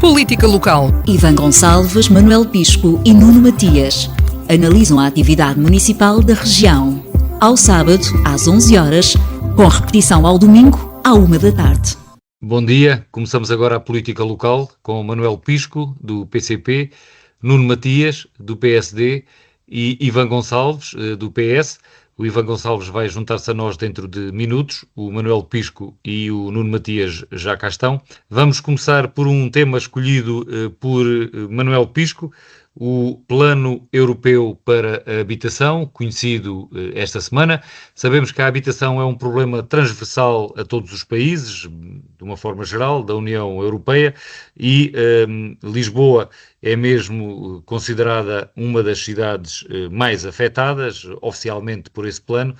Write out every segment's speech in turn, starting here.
Política local. Ivan Gonçalves, Manuel Pisco e Nuno Matias analisam a atividade municipal da região. Ao sábado, às 11 horas, com repetição ao domingo, à 1 da tarde. Bom dia, começamos agora a política local com Manuel Pisco, do PCP, Nuno Matias, do PSD e Ivan Gonçalves, do PS. O Ivan Gonçalves vai juntar-se a nós dentro de minutos, o Manuel Pisco e o Nuno Matias já cá estão. Vamos começar por um tema escolhido por Manuel Pisco, o Plano Europeu para a Habitação, conhecido esta semana. Sabemos que a habitação é um problema transversal a todos os países, de uma forma geral, da União Europeia, e Lisboa é mesmo considerada uma das cidades mais afetadas, oficialmente, por esse plano.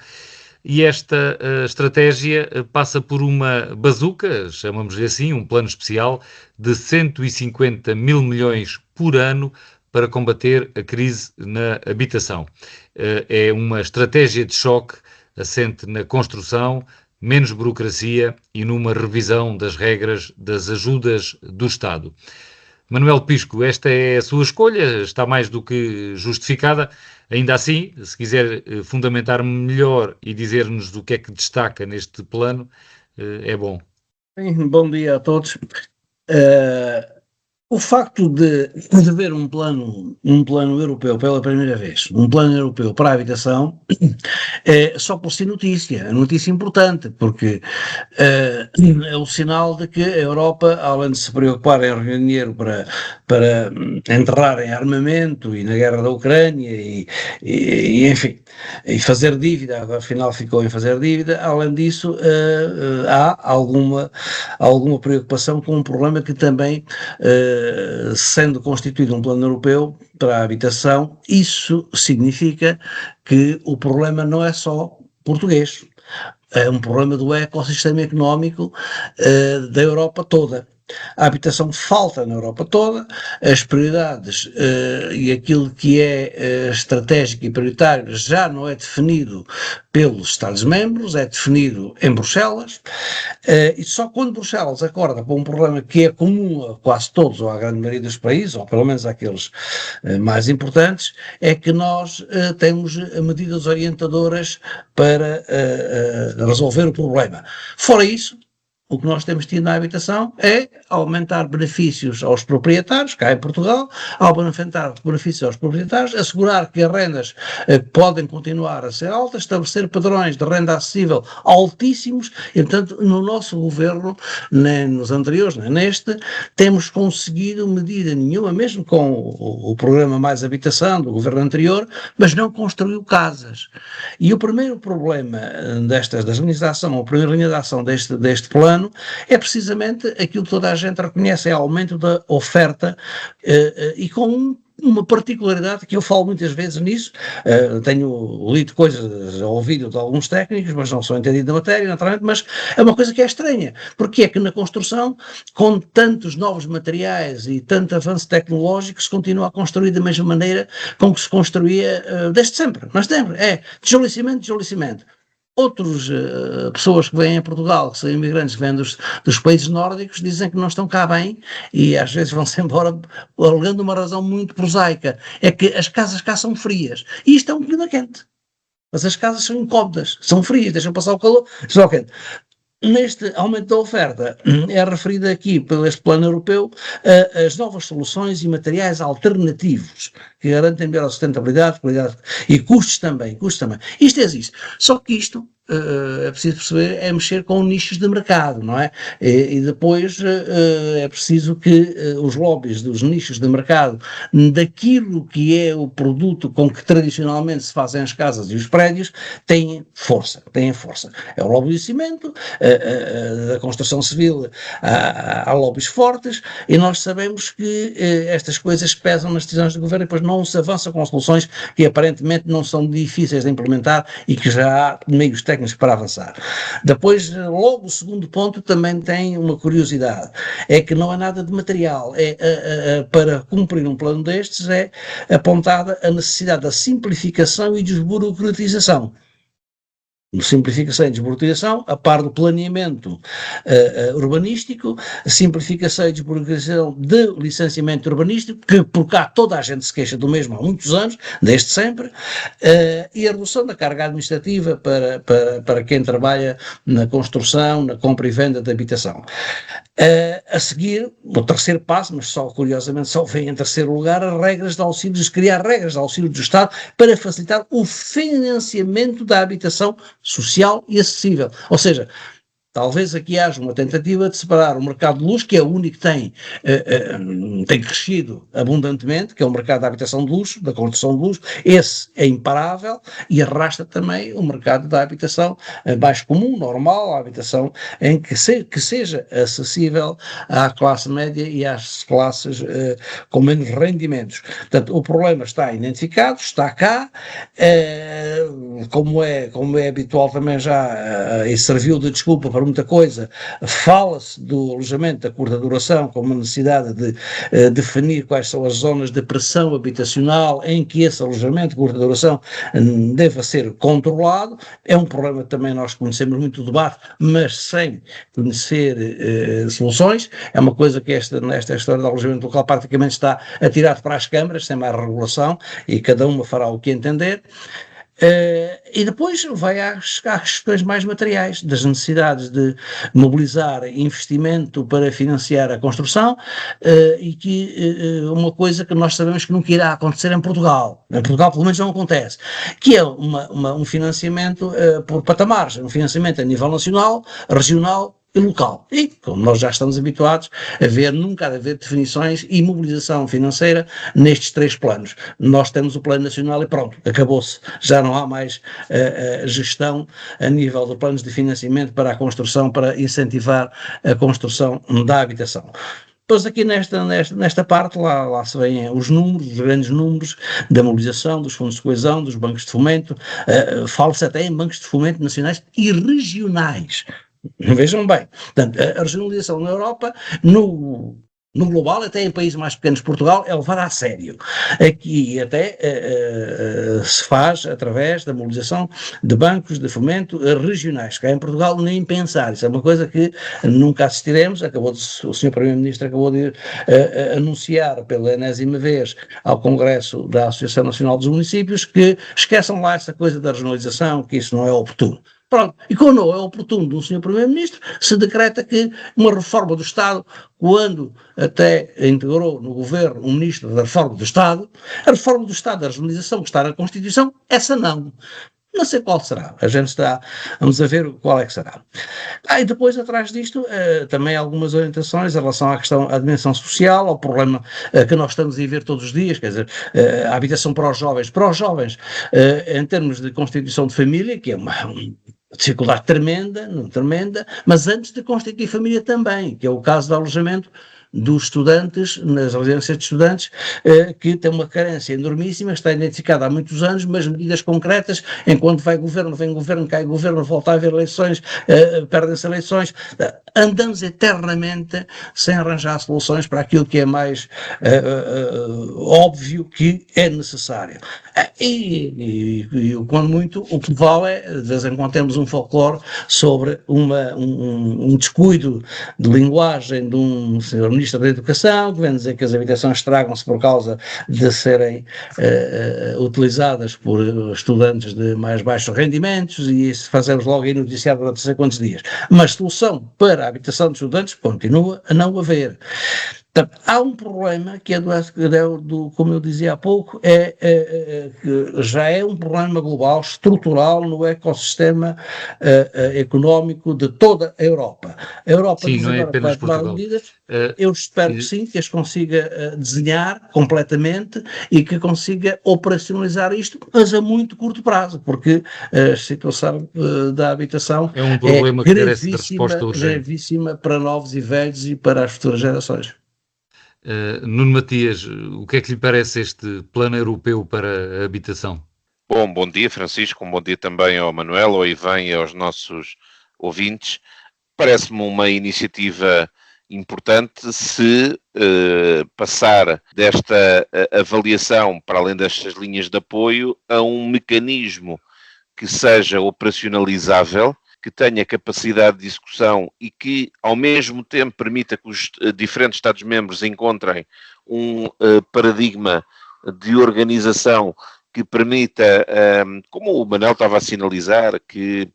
E esta estratégia passa por uma bazuca, chamamos-lhe assim, um plano especial de 150 mil milhões por ano para combater a crise na habitação. É uma estratégia de choque assente na construção, menos burocracia e numa revisão das regras das ajudas do Estado. Manuel Pisco, esta é a sua escolha, está mais do que justificada. Ainda assim, se quiser fundamentar melhor e dizer-nos do que é que destaca neste plano, é bom. Bom dia a todos. O facto de haver um plano europeu pela primeira vez, um plano europeu para a habitação, é só por si notícia importante, porque é o sinal de que a Europa, além de se preocupar em reunir dinheiro para enterrar em armamento e na guerra da Ucrânia e enfim, e fazer dívida, afinal ficou em fazer dívida, além disso há alguma preocupação com um problema que também sendo constituído um plano europeu para a habitação, isso significa que o problema não é só português, é um problema do ecossistema económico da Europa toda. A habitação falta na Europa toda, as prioridades e aquilo que é estratégico e prioritário já não é definido pelos Estados-membros, é definido em Bruxelas, e só quando Bruxelas acorda para um problema que é comum a quase todos, ou à grande maioria dos países, ou pelo menos àqueles mais importantes, é que nós temos medidas orientadoras para resolver o problema. Fora isso, o que nós temos tido na habitação é aumentar benefícios aos proprietários, cá em Portugal, aumentar benefícios aos proprietários, assegurar que as rendas podem continuar a ser altas, estabelecer padrões de renda acessível altíssimos, e portanto no nosso governo, nem nos anteriores, nem neste, temos conseguido medida nenhuma, mesmo com o programa Mais Habitação do governo anterior, mas não construiu casas. E o primeiro problema da legislação, a primeira linha de ação deste plano, é precisamente aquilo que toda a gente reconhece, é o aumento da oferta e com uma particularidade que eu falo muitas vezes nisso, tenho lido coisas, ouvido de alguns técnicos, mas não sou entendido da matéria, naturalmente, mas é uma coisa que é estranha, porque é que na construção, com tantos novos materiais e tanto avanço tecnológico, se continua a construir da mesma maneira com que se construía desde sempre, tijolicimento. Outras pessoas que vêm a Portugal, que são imigrantes que vêm dos países nórdicos, dizem que não estão cá bem e às vezes vão-se embora alegando uma razão muito prosaica, é que as casas cá são frias. E isto é um clima quente. Mas as casas são incómodas, são frias, deixam passar o calor, estão quente. Neste aumento da oferta é referido aqui pelo este plano europeu as novas soluções e materiais alternativos que garantem melhor a sustentabilidade, qualidade e custos também. Isto existe. Só que isto é preciso perceber, é mexer com nichos de mercado, não é? E depois é preciso que os lobbies dos nichos de mercado, daquilo que é o produto com que tradicionalmente se fazem as casas e os prédios, têm força. É o lobby do cimento, da construção civil, há lobbies fortes, e nós sabemos que estas coisas pesam nas decisões do governo e depois não se avança com soluções que aparentemente não são difíceis de implementar e que já há meios técnicos para avançar. Depois, logo o segundo ponto também tem uma curiosidade, é que não há nada de material, para cumprir um plano destes é apontada a necessidade da simplificação e desburocratização. simplificação e desburocratização, a par do planeamento urbanístico, simplificação e desburocratização de licenciamento urbanístico, que por cá toda a gente se queixa do mesmo há muitos anos, desde sempre, e a redução da carga administrativa para quem trabalha na construção, na compra e venda de habitação. A seguir, o terceiro passo, mas só curiosamente só vem em terceiro lugar, as regras de auxílio, criar regras de auxílio do Estado para facilitar o financiamento da habitação social e acessível. Ou seja, talvez aqui haja uma tentativa de separar o mercado de luxo, que é o único que tem crescido abundantemente, que é o mercado da habitação de luxo, da construção de luxo. Esse é imparável e arrasta também o mercado da habitação mais comum, normal, a habitação em que seja acessível à classe média e às classes com menos rendimentos. Portanto, o problema está identificado, está cá, como é habitual também já, e serviu de desculpa para muita coisa, fala-se do alojamento da curta duração como uma necessidade de definir quais são as zonas de pressão habitacional em que esse alojamento de curta duração deva ser controlado. É um problema que também nós conhecemos muito o debate, mas sem conhecer soluções. É uma coisa que nesta história do alojamento local praticamente está atirado para as câmaras, sem mais regulação, e cada uma fará o que entender. E depois vai às questões mais materiais, das necessidades de mobilizar investimento para financiar a construção, e que uma coisa que nós sabemos que nunca irá acontecer em Portugal pelo menos não acontece, que é um financiamento por patamares, um financiamento a nível nacional, regional e local. E, como nós já estamos habituados a ver, nunca há de haver definições e mobilização financeira nestes três planos. Nós temos o plano nacional e pronto, acabou-se. Já não há mais gestão a nível de planos de financiamento para a construção, para incentivar a construção da habitação. Depois aqui nesta parte, lá se veem os números, os grandes números da mobilização, dos fundos de coesão, dos bancos de fomento, fala-se até em bancos de fomento nacionais e regionais. Vejam bem, portanto, a regionalização na Europa, no global, até em países mais pequenos, Portugal, é levada a sério. Aqui até se faz através da mobilização de bancos de fomento regionais. Cá em Portugal nem pensar, isso é uma coisa que nunca assistiremos. O Sr. Primeiro-Ministro acabou de anunciar pela enésima vez ao Congresso da Associação Nacional dos Municípios que esqueçam lá essa coisa da regionalização, que isso não é oportuno. Pronto, e quando não é oportuno do Sr. Primeiro-Ministro, se decreta que uma reforma do Estado, quando até integrou no governo um ministro da reforma do Estado, a reforma do Estado da regionalização que está na Constituição, essa não. Não sei qual será, vamos a ver qual é que será. E depois, atrás disto, também algumas orientações em relação à dimensão social, ao problema que nós estamos a ver todos os dias, quer dizer, a habitação para os jovens, em termos de constituição de família, que é uma dificuldade tremenda, mas antes de constituir família também, que é o caso do alojamento dos estudantes, nas residências de estudantes, que tem uma carência enormíssima, está identificada há muitos anos, mas medidas concretas, enquanto vem governo, cai governo, volta a haver eleições, perdem-se eleições, andamos eternamente sem arranjar soluções para aquilo que é mais óbvio que é necessário. E quando muito, o que vale é, de vez em quando temos um folclore sobre um descuido de linguagem de um senhor Ministro da Educação, que vem dizer que as habitações estragam-se por causa de serem utilizadas por estudantes de mais baixos rendimentos, e isso fazemos logo aí noticiado durante não sei quantos dias. Mas solução para a habitação de estudantes continua a não haver. Portanto, há um problema que é como eu dizia há pouco, que já é um problema global, estrutural no ecossistema económico de toda a Europa. A Europa sim, não é apenas vai tomar medidas, eu espero que sim, que as consiga desenhar completamente e que consiga operacionalizar isto, mas a muito curto prazo, porque a situação da habitação é um problema que merece resposta urgente, gravíssima para novos e velhos e para as futuras gerações. Nuno Matias, o que é que lhe parece este plano europeu para a habitação? Bom dia, Francisco, bom dia também ao Manuel, ao Ivan e aos nossos ouvintes. Parece-me uma iniciativa importante se passar desta avaliação, para além destas linhas de apoio, a um mecanismo que seja operacionalizável, que tenha capacidade de execução e que, ao mesmo tempo, permita que os diferentes Estados-membros encontrem um paradigma de organização que permita, como o Manel estava a sinalizar, que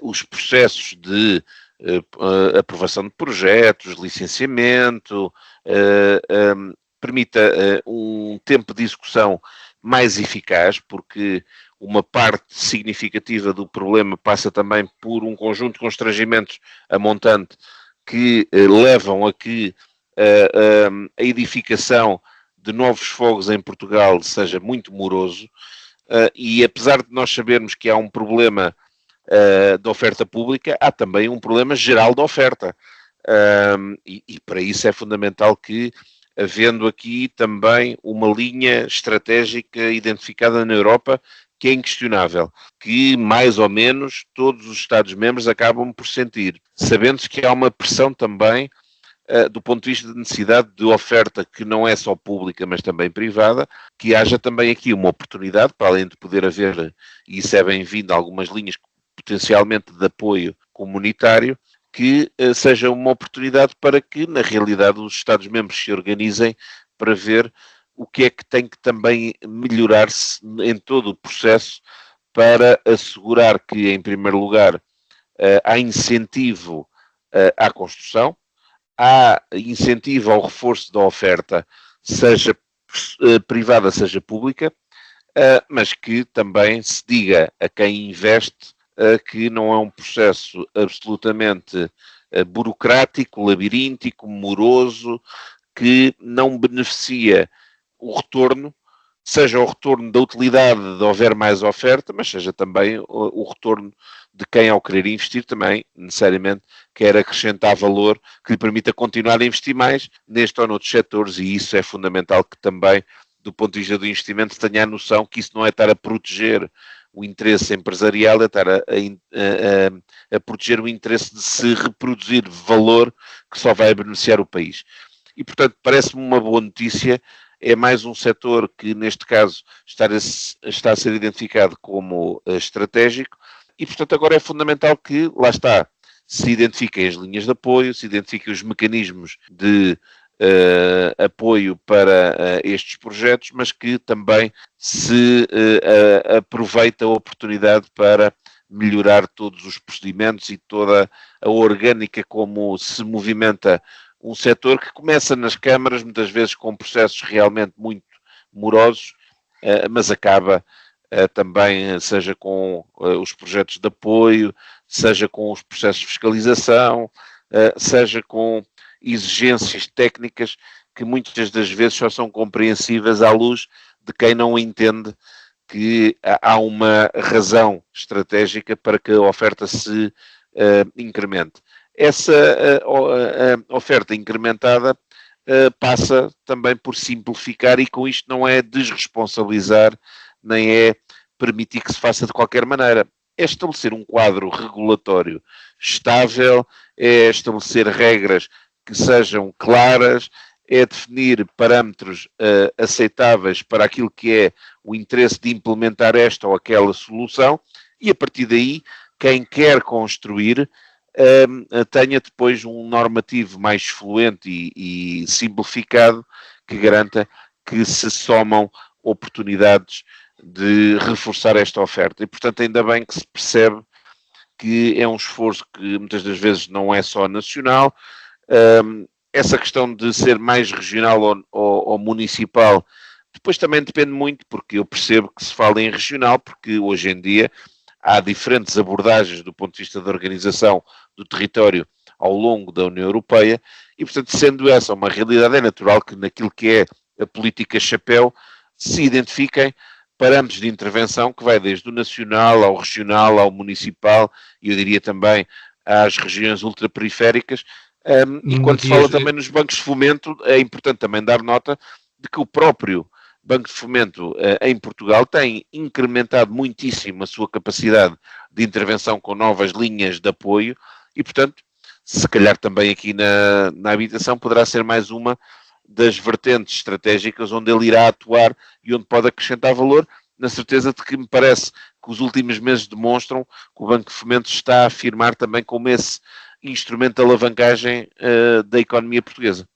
os processos de aprovação de projetos, licenciamento, permita um tempo de execução mais eficaz, porque uma parte significativa do problema passa também por um conjunto de constrangimentos a montante que levam a que a edificação de novos fogos em Portugal seja muito moroso, e apesar de nós sabermos que há um problema de oferta pública, há também um problema geral de oferta. E para isso é fundamental que, havendo aqui também uma linha estratégica identificada na Europa, que é inquestionável, que mais ou menos todos os Estados-membros acabam por sentir, sabendo-se que há uma pressão também do ponto de vista de necessidade de oferta que não é só pública, mas também privada, que haja também aqui uma oportunidade, para além de poder haver, e isso é bem-vindo, algumas linhas potencialmente de apoio comunitário, que seja uma oportunidade para que, na realidade, os Estados-membros se organizem para ver o que é que tem que também melhorar-se em todo o processo para assegurar que, em primeiro lugar, há incentivo à construção, há incentivo ao reforço da oferta, seja privada, seja pública, mas que também se diga a quem investe que não é um processo absolutamente burocrático, labiríntico, moroso, que não beneficia o retorno, seja o retorno da utilidade de houver mais oferta, mas seja também o retorno de quem, ao querer investir, também necessariamente quer acrescentar valor que lhe permita continuar a investir mais neste ou noutros setores, e isso é fundamental que também, do ponto de vista do investimento, tenha a noção que isso não é estar a proteger o interesse empresarial, é estar a proteger o interesse de se reproduzir valor que só vai beneficiar o país. E, portanto, parece-me uma boa notícia. É mais um setor que, neste caso, está a ser identificado como estratégico e, portanto, agora é fundamental que, lá está, se identifiquem as linhas de apoio, se identifiquem os mecanismos de apoio para estes projetos, mas que também se aproveita a oportunidade para melhorar todos os procedimentos e toda a orgânica como se movimenta um setor que começa nas câmaras, muitas vezes com processos realmente muito morosos, mas acaba também, seja com os projetos de apoio, seja com os processos de fiscalização, seja com exigências técnicas que muitas das vezes só são compreensíveis à luz de quem não entende que há uma razão estratégica para que a oferta se incremente. Essa oferta incrementada passa também por simplificar, e com isto não é desresponsabilizar, nem é permitir que se faça de qualquer maneira. É estabelecer um quadro regulatório estável, é estabelecer regras que sejam claras, é definir parâmetros aceitáveis para aquilo que é o interesse de implementar esta ou aquela solução, e a partir daí, quem quer construir tenha depois um normativo mais fluente e simplificado que garanta que se somam oportunidades de reforçar esta oferta. E, portanto, ainda bem que se percebe que é um esforço que muitas das vezes não é só nacional. Essa questão de ser mais regional ou municipal, depois também depende muito, porque eu percebo que se fala em regional, porque hoje em dia há diferentes abordagens do ponto de vista da organização do território ao longo da União Europeia e, portanto, sendo essa uma realidade, é natural que naquilo que é a política chapéu se identifiquem parâmetros de intervenção que vai desde o nacional ao regional, ao municipal e eu diria também às regiões ultraperiféricas. E quando se fala também nos bancos de fomento, é importante também dar nota de que o próprio Banco de Fomento em Portugal tem incrementado muitíssimo a sua capacidade de intervenção com novas linhas de apoio e, portanto, se calhar também aqui na habitação poderá ser mais uma das vertentes estratégicas onde ele irá atuar e onde pode acrescentar valor, na certeza de que me parece que os últimos meses demonstram que o Banco de Fomento está a afirmar também como esse instrumento de alavancagem da economia portuguesa.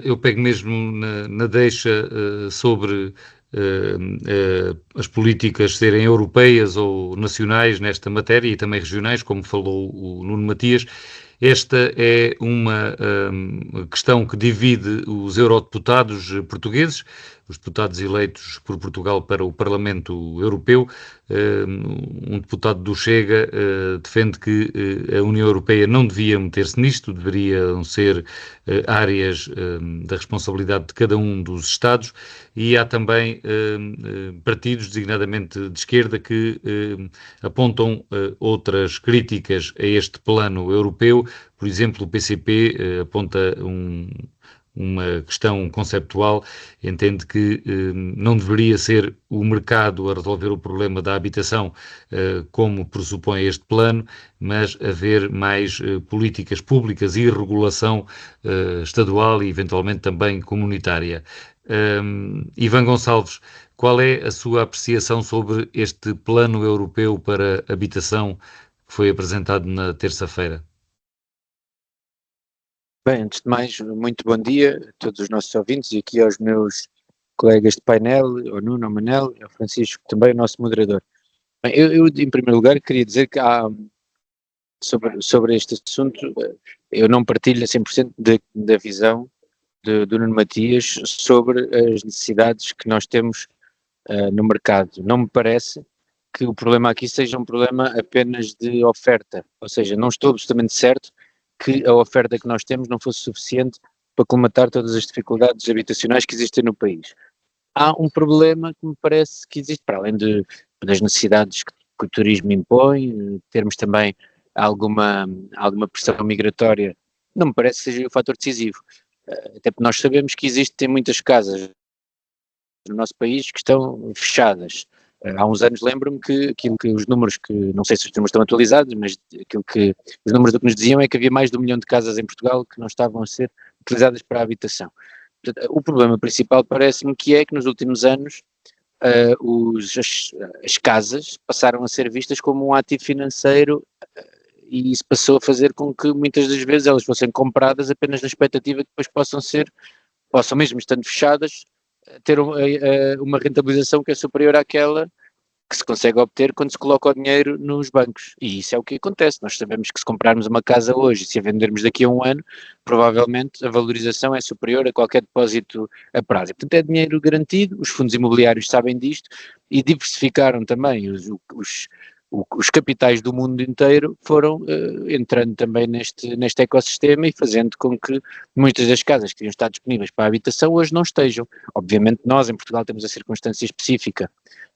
Eu pego mesmo na deixa sobre as políticas serem europeias ou nacionais nesta matéria e também regionais, como falou o Nuno Matias. Esta é uma questão que divide os eurodeputados portugueses, os deputados eleitos por Portugal para o Parlamento Europeu. Um deputado do Chega defende que a União Europeia não devia meter-se nisto, deveriam ser áreas da responsabilidade de cada um dos Estados, e há também partidos, designadamente de esquerda, que apontam outras críticas a este plano europeu. Por exemplo, o PCP aponta uma questão conceptual, entende que não deveria ser o mercado a resolver o problema da habitação, como pressupõe este plano, mas haver mais políticas públicas e regulação estadual e eventualmente também comunitária. Ivan Gonçalves, qual é a sua apreciação sobre este plano europeu para habitação que foi apresentado na terça-feira? Bem, antes de mais, muito bom dia a todos os nossos ouvintes e aqui aos meus colegas de painel, ao Nuno, ao Manel, ao Francisco, também o nosso moderador. Bem, eu em primeiro lugar, queria dizer que sobre este assunto, eu não partilho a 100% da visão do Nuno Matias sobre as necessidades que nós temos no mercado. Não me parece que o problema aqui seja um problema apenas de oferta, ou seja, não estou absolutamente certo que a oferta que nós temos não fosse suficiente para colmatar todas as dificuldades habitacionais que existem no país. Há um problema que me parece que existe, para além das necessidades que o turismo impõe, termos também alguma pressão migratória, não me parece que seja o fator decisivo. Até porque nós sabemos que existem muitas casas no nosso país que estão fechadas. Há uns anos lembro-me que os números que, não sei se os números estão atualizados, mas os números do que nos diziam é que havia mais de 1 milhão de casas em Portugal que não estavam a ser utilizadas para a habitação. Portanto, o problema principal parece-me que é que nos últimos anos as casas passaram a ser vistas como um ativo financeiro e isso passou a fazer com que muitas das vezes elas fossem compradas apenas na expectativa que depois possam mesmo estando fechadas, ter uma rentabilização que é superior àquela que se consegue obter quando se coloca o dinheiro nos bancos. E isso é o que acontece. Nós sabemos que se comprarmos uma casa hoje e se a vendermos daqui a um ano, provavelmente a valorização é superior a qualquer depósito a prazo. Portanto, é dinheiro garantido, os fundos imobiliários sabem disto e diversificaram também os capitais do mundo inteiro, foram entrando também neste ecossistema e fazendo com que muitas das casas que deviam estar disponíveis para a habitação hoje não estejam. Obviamente nós em Portugal temos a circunstância específica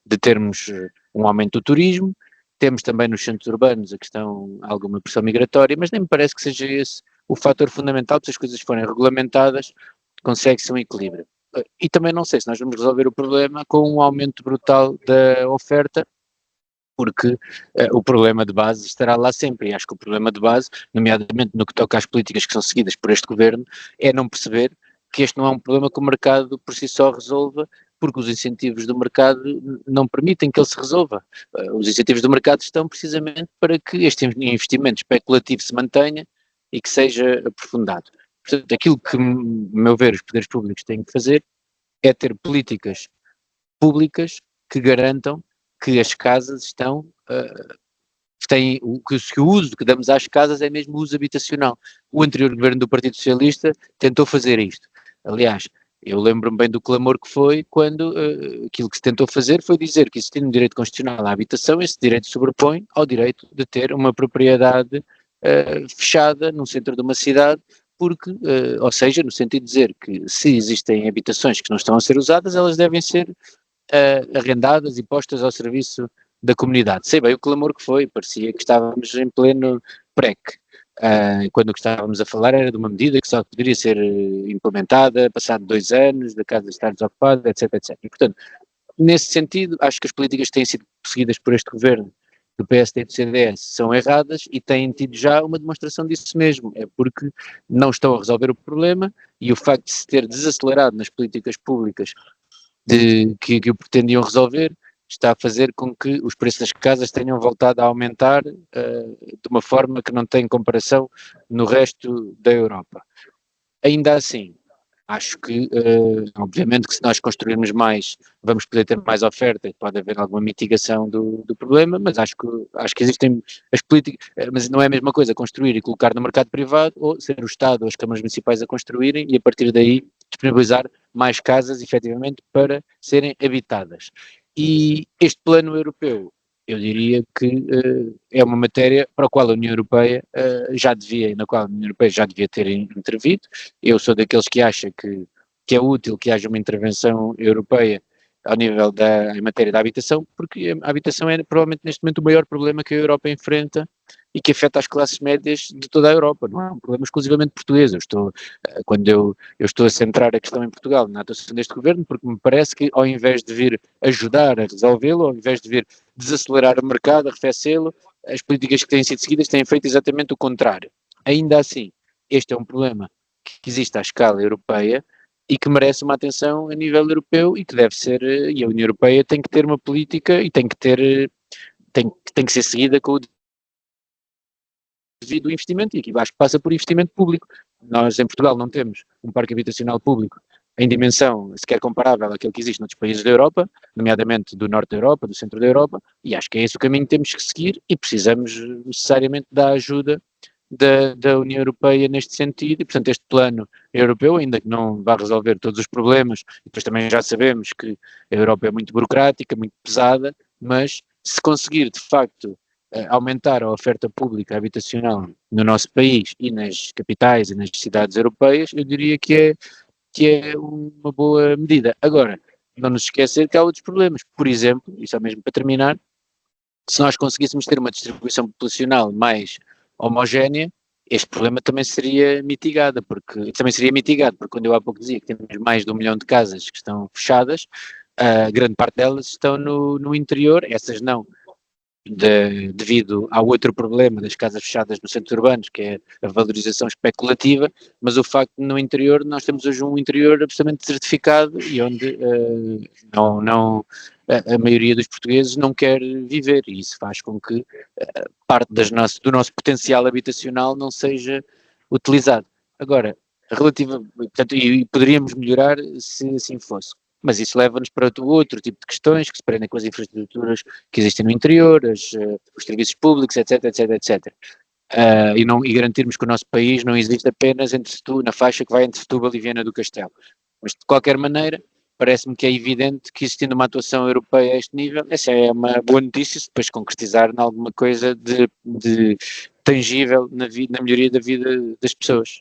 de termos um aumento do turismo, temos também nos centros urbanos a questão, alguma pressão migratória, mas nem me parece que seja esse o fator fundamental. Se as coisas forem regulamentadas, consegue-se um equilíbrio. E também não sei se nós vamos resolver o problema com um aumento brutal da oferta, porque o problema de base estará lá sempre, e acho que o problema de base, nomeadamente no que toca às políticas que são seguidas por este governo, é não perceber que este não é um problema que o mercado por si só resolva, porque os incentivos do mercado não permitem que ele se resolva. Os incentivos do mercado estão precisamente para que este investimento especulativo se mantenha e que seja aprofundado. Portanto, aquilo que, a meu ver, os poderes públicos têm que fazer é ter políticas públicas que garantam que as casas estão, que o uso que damos às casas é mesmo o uso habitacional. O anterior governo do Partido Socialista tentou fazer isto. Aliás, eu lembro-me bem do clamor que foi quando aquilo que se tentou fazer foi dizer que, existindo um direito constitucional à habitação, esse direito se sobrepõe ao direito de ter uma propriedade fechada no centro de uma cidade, porque, ou seja, no sentido de dizer que se existem habitações que não estão a ser usadas, elas devem ser arrendadas e postas ao serviço da comunidade. Sei bem o clamor que foi, parecia que estávamos em pleno PREC, quando o que estávamos a falar era de uma medida que só poderia ser implementada passado 2 anos, da casa estar desocupada, etc, etc. E, portanto, nesse sentido, acho que as políticas que têm sido seguidas por este governo, do PSD e do CDS, são erradas e têm tido já uma demonstração disso mesmo. É porque não estão a resolver o problema e o facto de se ter desacelerado nas políticas públicas que o pretendiam resolver, está a fazer com que os preços das casas tenham voltado a aumentar de uma forma que não tem comparação no resto da Europa. Ainda assim, acho que, obviamente, que se nós construirmos mais, vamos poder ter mais oferta e pode haver alguma mitigação do problema, mas acho que existem as políticas, mas não é a mesma coisa construir e colocar no mercado privado ou ser o Estado ou as câmaras municipais a construírem e a partir daí disponibilizar mais casas, efetivamente, para serem habitadas. E este plano europeu, eu diria que é uma matéria para a qual a União Europeia na qual a União Europeia já devia ter intervido. Eu sou daqueles que acha que é útil que haja uma intervenção europeia ao nível em matéria da habitação, porque a habitação é provavelmente neste momento o maior problema que a Europa enfrenta e que afeta as classes médias de toda a Europa, não é um problema exclusivamente português. Quando eu estou a centrar a questão em Portugal na atuação deste governo, porque me parece que ao invés de vir ajudar a resolvê-lo, ao invés de vir desacelerar o mercado, arrefecê-lo, as políticas que têm sido seguidas têm feito exatamente o contrário. Ainda assim, este é um problema que existe à escala europeia e que merece uma atenção a nível europeu e que deve ser, e a União Europeia tem que ter uma política e tem que ser seguida com o devido investimento, e aqui acho que passa por investimento público. Nós em Portugal não temos um parque habitacional público em dimensão sequer comparável àquele que existe noutros países da Europa, nomeadamente do norte da Europa, do centro da Europa, e acho que é esse o caminho que temos que seguir e precisamos necessariamente da ajuda da União Europeia neste sentido, e portanto este plano europeu, ainda que não vá resolver todos os problemas, e depois também já sabemos que a Europa é muito burocrática, muito pesada, mas se conseguir de facto aumentar a oferta pública habitacional no nosso país e nas capitais e nas cidades europeias, eu diria que é uma boa medida. Agora, não nos esquecer que há outros problemas. Por exemplo, e só mesmo para terminar, se nós conseguíssemos ter uma distribuição populacional mais homogénea, este problema também seria mitigado, porque quando eu há pouco dizia que temos mais de 1 milhão de casas que estão fechadas, grande parte delas estão no interior, essas não, devido ao outro problema das casas fechadas nos centros urbanos, que é a valorização especulativa, mas o facto de no interior nós temos hoje um interior absolutamente desertificado e onde a maioria dos portugueses não quer viver, e isso faz com que parte do nosso potencial habitacional não seja utilizado. Agora, portanto, e poderíamos melhorar se assim fosse. Mas isso leva-nos para outro tipo de questões que se prendem com as infraestruturas que existem no interior, os serviços públicos, etc, etc, etc. E garantirmos que o nosso país não existe apenas na faixa que vai entre Setúbal e Viana do Castelo. Mas, de qualquer maneira, parece-me que é evidente que existindo uma atuação europeia a este nível, essa é uma boa notícia, se depois concretizar em alguma coisa de tangível na melhoria da vida das pessoas.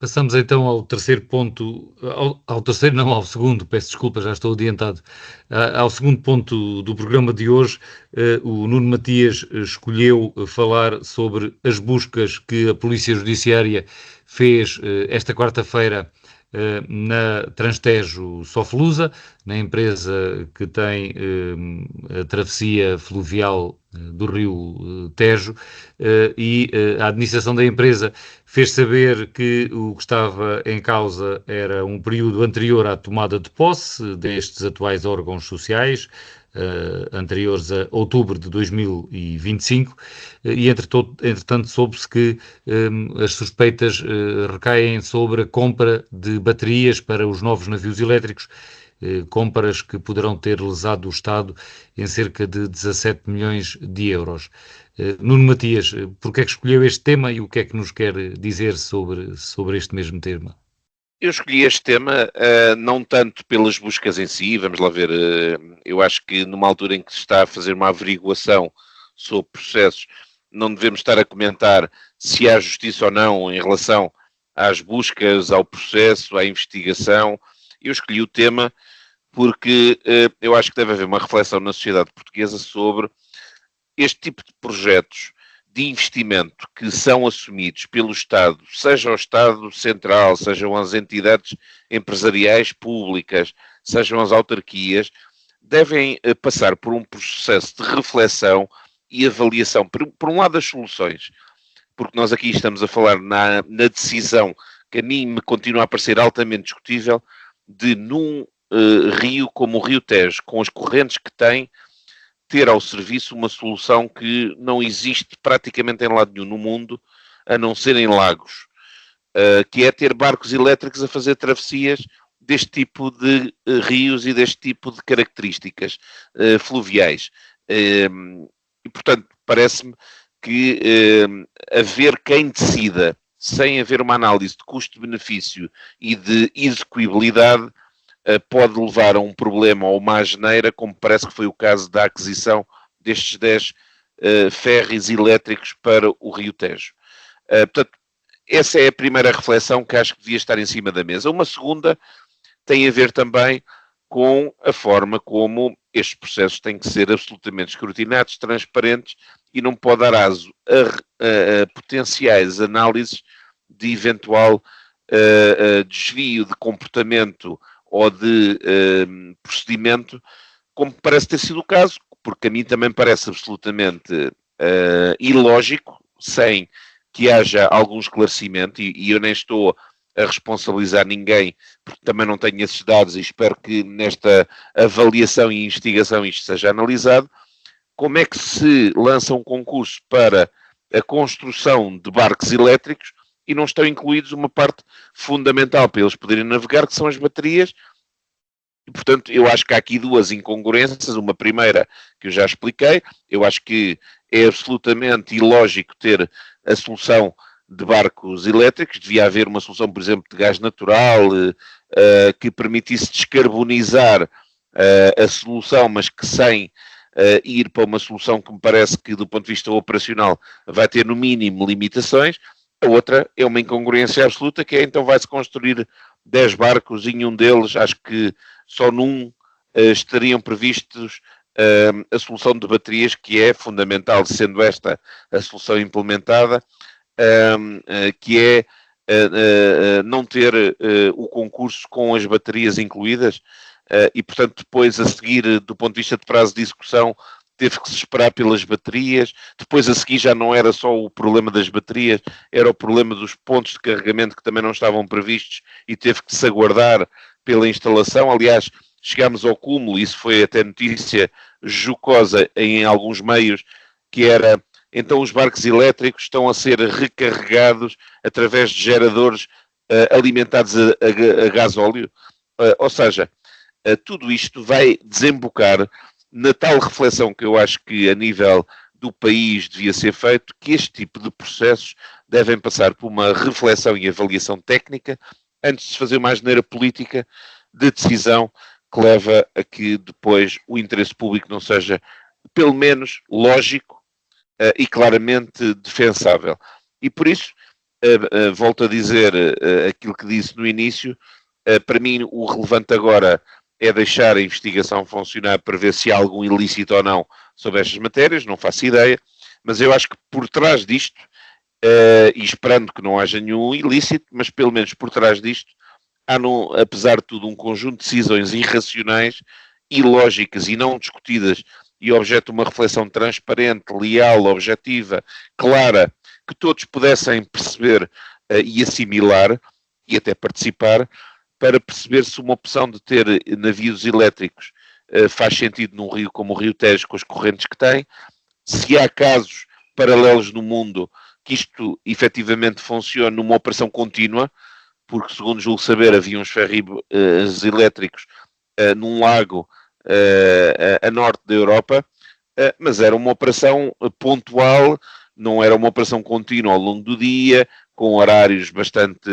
Passamos então ao terceiro ponto, ao segundo, peço desculpa, já estou adiantado, ao segundo ponto do programa de hoje. O Nuno Matias escolheu falar sobre as buscas que a Polícia Judiciária fez esta quarta-feira na Transtejo Soflusa, na empresa que tem a travessia fluvial do rio Tejo, e a administração da empresa fez saber que o que estava em causa era um período anterior à tomada de posse destes atuais órgãos sociais, anteriores a outubro de 2025, e entretanto soube-se que as suspeitas recaem sobre a compra de baterias para os novos navios elétricos, compras que poderão ter lesado o Estado em cerca de 17 milhões de euros. Nuno Matias, porque é que escolheu este tema e o que é que nos quer dizer sobre este mesmo tema? Eu escolhi este tema não tanto pelas buscas em si, vamos lá ver, eu acho que numa altura em que se está a fazer uma averiguação sobre processos, não devemos estar a comentar se há justiça ou não em relação às buscas, ao processo, à investigação. Eu escolhi o tema porque eu acho que deve haver uma reflexão na sociedade portuguesa sobre este tipo de projetos de investimento que são assumidos pelo Estado, seja o Estado Central, sejam as entidades empresariais públicas, sejam as autarquias, devem passar por um processo de reflexão e avaliação, por um lado, das soluções, porque nós aqui estamos a falar na decisão que a mim me continua a parecer altamente discutível, de num rio como o Rio Tejo, com as correntes que tem, ter ao serviço uma solução que não existe praticamente em lado nenhum no mundo, a não ser em lagos, que é ter barcos elétricos a fazer travessias deste tipo de rios e deste tipo de características fluviais. E, portanto, parece-me que haver quem decida, sem haver uma análise de custo-benefício e de execuibilidade, pode levar a um problema ou uma asneira, como parece que foi o caso da aquisição destes 10 ferries elétricos para o Rio Tejo. Portanto, essa é a primeira reflexão que acho que devia estar em cima da mesa. Uma segunda tem a ver também com a forma como estes processos têm que ser absolutamente escrutinados, transparentes, e não pode dar aso a potenciais análises de eventual desvio de comportamento ou de procedimento, como parece ter sido o caso, porque a mim também parece absolutamente ilógico, sem que haja algum esclarecimento, e eu nem estou a responsabilizar ninguém, porque também não tenho esses dados e espero que nesta avaliação e investigação isto seja analisado. Como é que se lança um concurso para a construção de barcos elétricos e não estão incluídos uma parte fundamental para eles poderem navegar, que são as baterias? E, portanto, eu acho que há aqui duas incongruências. Uma primeira, que eu já expliquei, eu acho que é absolutamente ilógico ter a solução de barcos elétricos. Devia haver uma solução, por exemplo, de gás natural, que permitisse descarbonizar a solução, mas que sem ir para uma solução que me parece que, do ponto de vista operacional, vai ter no mínimo limitações. A outra é uma incongruência absoluta, que é então vai-se construir 10 barcos e em um deles, acho que só num estariam previstos a solução de baterias, que é fundamental, sendo esta a solução implementada, que é não ter o concurso com as baterias incluídas, e portanto depois a seguir, do ponto de vista de prazo de execução, teve que se esperar pelas baterias. Depois a seguir já não era só o problema das baterias, era o problema dos pontos de carregamento que também não estavam previstos e teve que se aguardar pela instalação. Aliás, chegámos ao cúmulo, isso foi até notícia jocosa em alguns meios, que era, então os barcos elétricos estão a ser recarregados através de geradores alimentados a gasóleo. Ou seja, tudo isto vai desembocar na tal reflexão que eu acho que a nível do país devia ser feito, que este tipo de processos devem passar por uma reflexão e avaliação técnica antes de se fazer uma asneira política de decisão que leva a que depois o interesse público não seja, pelo menos, lógico e claramente defensável. E por isso, volto a dizer aquilo que disse no início, para mim o relevante agora é deixar a investigação funcionar para ver se há algum ilícito ou não sobre estas matérias, não faço ideia, mas eu acho que por trás disto, e esperando que não haja nenhum ilícito, mas pelo menos por trás disto, há, apesar de tudo, um conjunto de decisões irracionais, ilógicas e não discutidas, e objeto de uma reflexão transparente, leal, objetiva, clara, que todos pudessem perceber e assimilar, e até participar, para perceber se uma opção de ter navios elétricos faz sentido num rio como o Rio Tejo, com as correntes que tem, se há casos paralelos no mundo que isto efetivamente funcione numa operação contínua, porque, segundo julgo saber, havia uns ferries elétricos num lago a norte da Europa, mas era uma operação pontual, não era uma operação contínua ao longo do dia, com horários bastante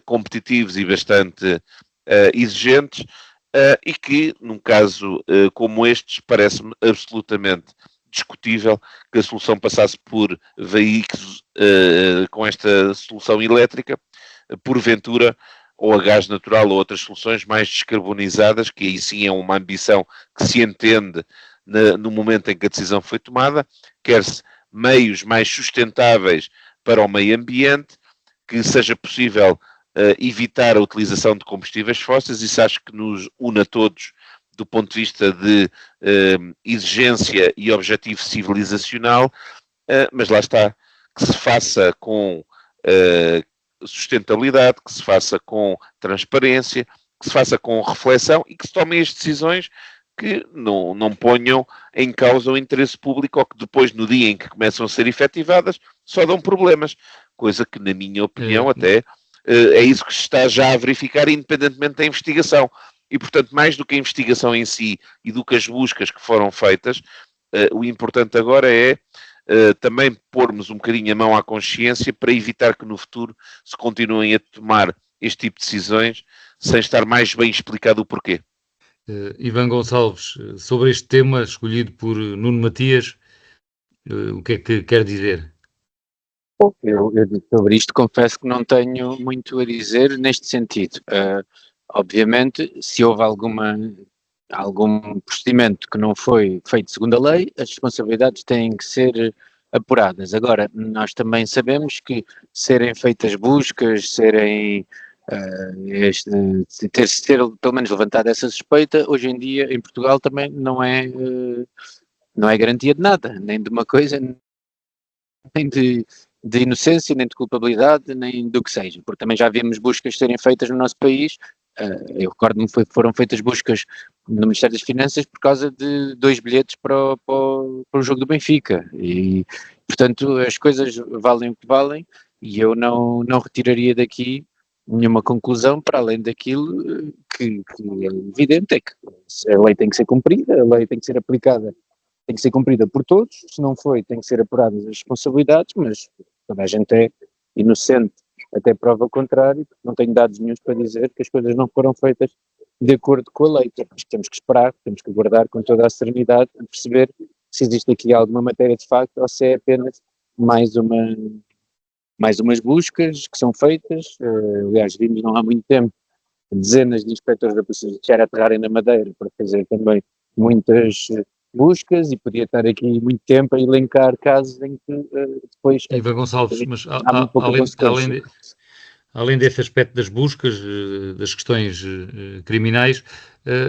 competitivos e bastante exigentes, e que, num caso como estes, parece-me absolutamente discutível que a solução passasse por veículos com esta solução elétrica, porventura, ou a gás natural ou outras soluções mais descarbonizadas, que aí sim é uma ambição que se entende no momento em que a decisão foi tomada, quer-se meios mais sustentáveis para o meio ambiente, que seja possível evitar a utilização de combustíveis fósseis. Isso acho que nos une a todos do ponto de vista de exigência e objetivo civilizacional, mas lá está, que se faça com sustentabilidade, que se faça com transparência, que se faça com reflexão e que se tomem as decisões que não ponham em causa o interesse público ou que depois, no dia em que começam a ser efetivadas, só dão problemas. Coisa que, na minha opinião, até é isso que se está já a verificar, independentemente da investigação. E, portanto, mais do que a investigação em si e do que as buscas que foram feitas, o importante agora é também pormos um bocadinho a mão à consciência para evitar que no futuro se continuem a tomar este tipo de decisões sem estar mais bem explicado o porquê. Ivan Gonçalves, sobre este tema escolhido por Nuno Matias, o que é que quer dizer? Eu sobre isto confesso que não tenho muito a dizer neste sentido. Obviamente, se houve algum procedimento que não foi feito segundo a lei, as responsabilidades têm que ser apuradas. Agora, nós também sabemos que serem feitas buscas, ter pelo menos levantada essa suspeita, hoje em dia em Portugal também não é garantia de nada, nem de uma coisa, nem de inocência, nem de culpabilidade, nem do que seja, porque também já vimos buscas serem feitas no nosso país. Eu recordo-me que foram feitas buscas no Ministério das Finanças por causa de 2 bilhetes para o jogo do Benfica e, portanto, as coisas valem o que valem e eu não retiraria daqui nenhuma conclusão para além daquilo que é evidente, é que a lei tem que ser cumprida, a lei tem que ser aplicada, tem que ser cumprida por todos, se não foi, tem que ser apuradas as responsabilidades, mas toda a gente é inocente até prova contrária, porque não tenho dados nenhuns para dizer que as coisas não foram feitas de acordo com a lei. Temos que esperar, temos que aguardar com toda a serenidade a perceber se existe aqui alguma matéria de facto ou se é apenas mais umas buscas que são feitas. Aliás, vimos não há muito tempo dezenas de inspectores da Polícia Judiciária aterrarem na Madeira para fazer também muitas buscas e podia estar aqui muito tempo a elencar casos em que depois... Ivan Gonçalves, mas além desse aspecto das buscas, das questões criminais,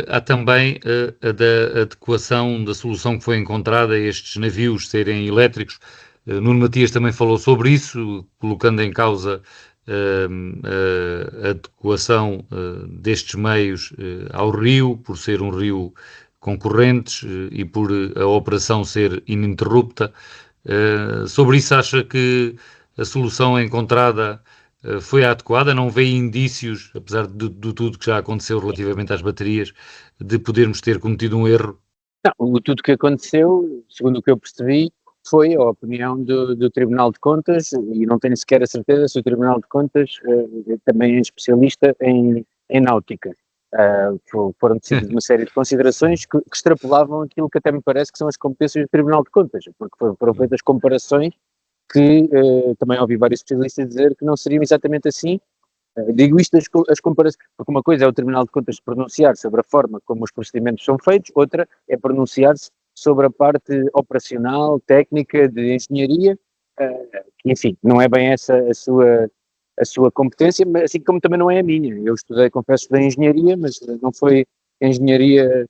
há também a da adequação da solução que foi encontrada a estes navios serem elétricos. Nuno Matias também falou sobre isso, colocando em causa a adequação destes meios ao rio, por ser um rio concorrentes e por a operação ser ininterrupta. Sobre isso, acha que a solução encontrada foi a adequada? Não vê indícios, apesar de tudo que já aconteceu relativamente às baterias, de podermos ter cometido um erro? Não, tudo que aconteceu, segundo o que eu percebi, foi a opinião do Tribunal de Contas, e não tenho sequer a certeza se o Tribunal de Contas também é especialista em náutica. Foram decididas uma série de considerações que extrapolavam aquilo que até me parece que são as competências do Tribunal de Contas, porque foram feitas comparações que também ouvi vários especialistas dizer que não seriam exatamente assim. Digo isto, as comparações, porque uma coisa é o Tribunal de Contas pronunciar sobre a forma como os procedimentos são feitos, outra é pronunciar-se sobre a parte operacional, técnica, de engenharia, que enfim, não é bem essa a sua competência, mas assim como também não é a minha. Eu confesso, estudei engenharia, mas não foi engenharia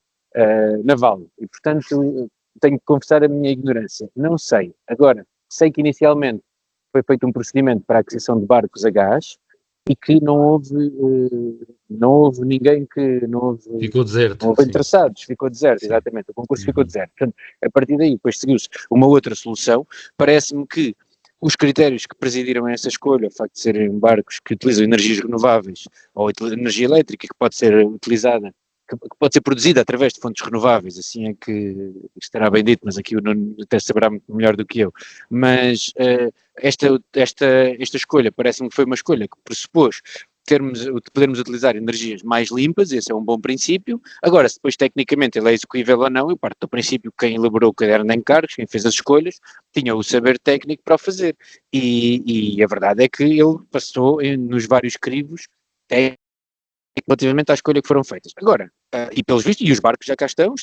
naval, e portanto tenho que confessar a minha ignorância. Não sei. Agora, sei que inicialmente foi feito um procedimento para a aquisição de barcos a gás e que não houve ninguém que... Ficou deserto. Não houve interessados, ficou deserto, exatamente. O concurso ficou deserto. Portanto, a partir daí, depois seguiu-se uma outra solução. Parece-me que os critérios que presidiram a essa escolha, o facto de serem barcos que utilizam energias renováveis ou energia elétrica que pode ser utilizada, que pode ser produzida através de fontes renováveis, assim é que estará bem dito, mas aqui o Nuno até saberá muito melhor do que eu. Mas esta escolha parece-me que foi uma escolha que pressupôs podermos utilizar energias mais limpas, esse é um bom princípio. Agora, se depois tecnicamente ele é execuível ou não, eu parto do princípio que quem elaborou o caderno de encargos, quem fez as escolhas, tinha o saber técnico para o fazer. E a verdade é que ele passou nos vários crivos relativamente à escolha que foram feitas. Agora, e pelos vistos, e os barcos já cá estão